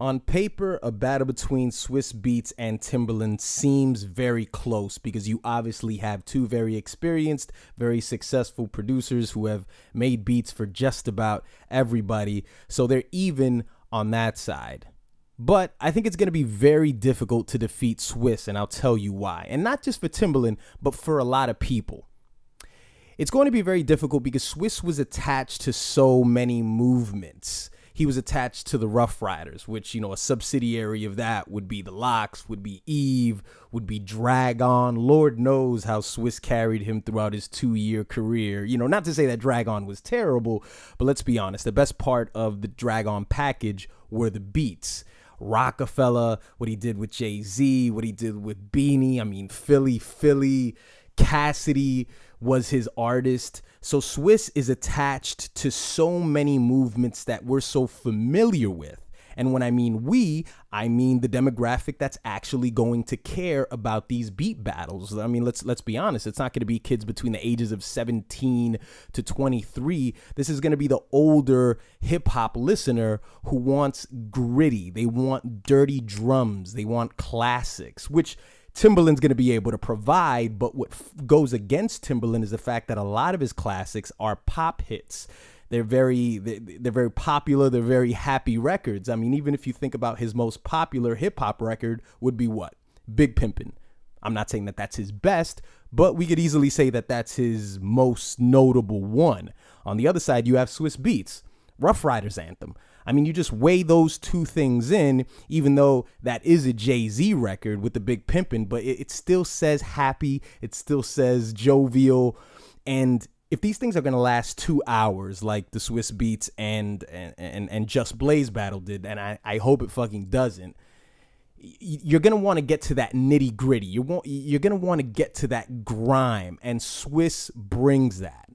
On paper, a battle between Swizz Beatz and Timbaland seems very close because you obviously have two very experienced, very successful producers who have made beats for just about everybody. So they're even on that side. But I think it's going to be very difficult to defeat Swizz, and I'll tell you why. And not just for Timbaland, but for a lot of people. It's going to be very difficult because Swizz was attached to so many movements. He was attached to the Rough Riders, which, you know, a subsidiary of that would be the Locks, would be Eve, would be Drag-On. Lord knows how Swizz carried him throughout his 2-year career. You know, not to say that Drag-On was terrible, but let's be honest. The best part of the Drag-On package were the beats. Rockefeller, what he did with Jay-Z, what he did with Beanie. I mean, Philly, Cassidy was his artist. So Swizz is attached to so many movements that we're so familiar with. And when I mean we, I mean the demographic that's actually going to care about these beat battles. I mean, let's be honest. It's not going to be kids between the ages of 17 to 23. This is going to be the older hip hop listener who wants gritty. They want dirty drums. They want classics, which Timbaland's going to be able to provide. But what goes against Timbaland is the fact that a lot of his classics are pop hits. They're very popular. They're very happy records. I mean, even if you think about his most popular hip hop record would be what? Big Pimpin'. I'm not saying that that's his best, but we could easily say that that's his most notable one. On the other side, you have Swizz Beatz, Rough Riders anthem. I mean, you just weigh those two things in, even though that is a Jay-Z record with the Big Pimpin', but it still says happy. It still says jovial. And if these things are going to last 2 hours like the Swizz Beatz and Just Blaze battle did, and I hope it fucking doesn't, you're going to want to get to that nitty gritty. You're going to want to get to that grime, and Swizz brings that.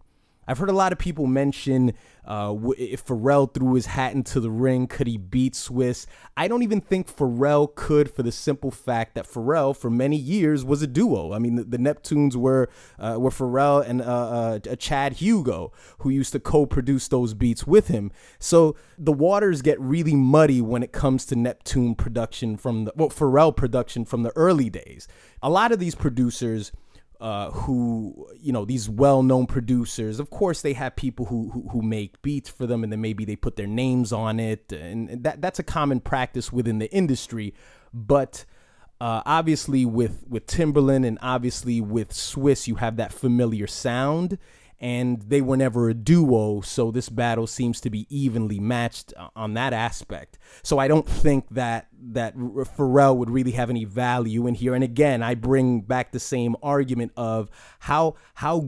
I've heard a lot of people mention if Pharrell threw his hat into the ring, could he beat Swizz? I don't even think Pharrell could, for the simple fact that Pharrell, for many years, was a duo. I mean, the Neptunes were Pharrell and Chad Hugo, who used to co-produce those beats with him. So the waters get really muddy when it comes to Neptune production Pharrell production from the early days. A lot of these producers who, you know, these well-known producers, of course, they have people who make beats for them, and then maybe they put their names on it, and that's a common practice within the industry. But obviously with Timbaland and obviously with Swizz, you have that familiar sound, and they were never a duo, so this battle seems to be evenly matched on that aspect. So I don't think that Pharrell would really have any value in here. And again, I bring back the same argument of how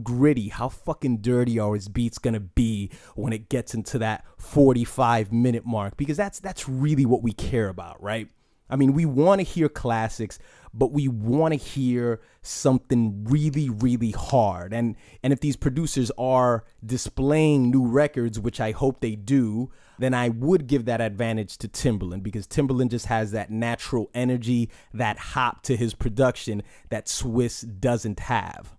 gritty, how fucking dirty are his beats gonna be when it gets into that 45-minute mark, because that's really what we care about, right? I mean, we want to hear classics, but we want to hear something really, really hard. And if these producers are displaying new records, which I hope they do, then I would give that advantage to Timbaland, because Timbaland just has that natural energy, that hop to his production that Swizz doesn't have.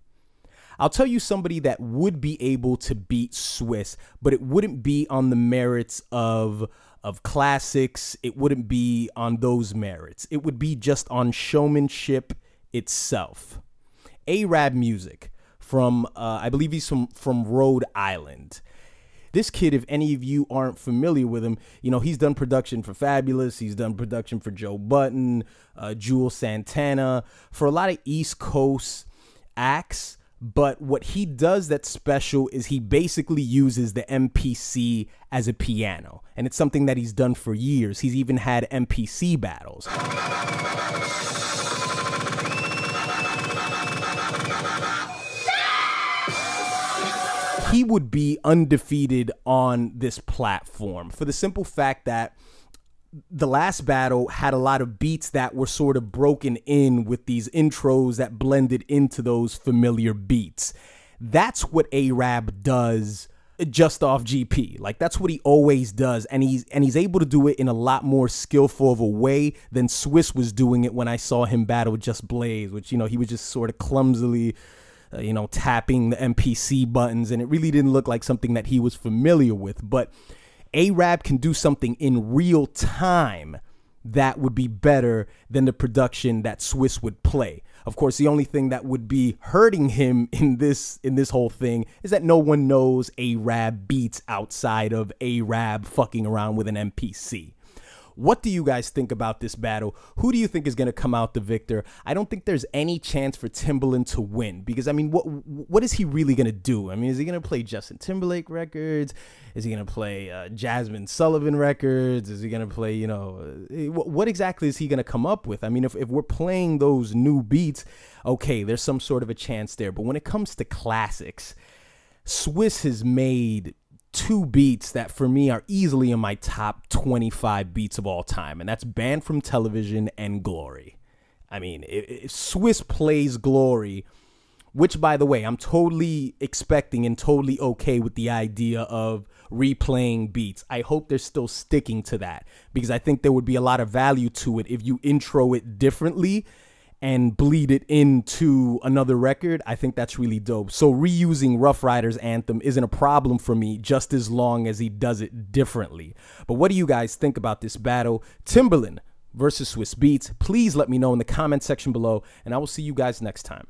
I'll tell you somebody that would be able to beat Swizz, but it wouldn't be on the merits of classics. It wouldn't be on those merits. It would be just on showmanship itself. A-Rab Music from, I believe he's from Rhode Island. This kid, if any of you aren't familiar with him, you know, he's done production for Fabulous. He's done production for Joe Budden, Juelz Santana, for a lot of East Coast acts. But what he does that's special is he basically uses the MPC as a piano. And it's something that he's done for years. He's even had MPC battles. He would be undefeated on this platform for the simple fact that the last battle had a lot of beats that were sort of broken in with these intros that blended into those familiar beats. That's what A-Rab does just off GP. Like, that's what he always does. And he's able to do it in a lot more skillful of a way than Swizz was doing it when I saw him battle Just Blaze, which, you know, he was just sort of clumsily, you know, tapping the MPC buttons. And it really didn't look like something that he was familiar with. But A-Rab can do something in real time that would be better than the production that Swizz would play. Of course, the only thing that would be hurting him in this whole thing is that no one knows A-Rab beats outside of A-Rab fucking around with an MPC. What do you guys think about this battle? Who do you think is going to come out the victor? I don't think there's any chance for Timbaland to win because, I mean, what is he really going to do? I mean, is he going to play Justin Timberlake records? Is he going to play Jasmine Sullivan records? Is he going to play, you know, what exactly is he going to come up with? I mean, if we're playing those new beats, okay, there's some sort of a chance there. But when it comes to classics, Swizz has made 2 beats that for me are easily in my top 25 beats of all time, and that's Banned from Television and Glory. I mean, if Swizz plays Glory, which, by the way, I'm totally expecting and totally okay with the idea of replaying beats. I hope they're still sticking to that because I think there would be a lot of value to it if you intro it differently and bleed it into another record. I think that's really dope. So reusing Rough Riders anthem isn't a problem for me just as long as he does it differently. But what do you guys think about this battle? Timbaland versus Swizz Beatz. Please let me know in the comment section below, and I will see you guys next time.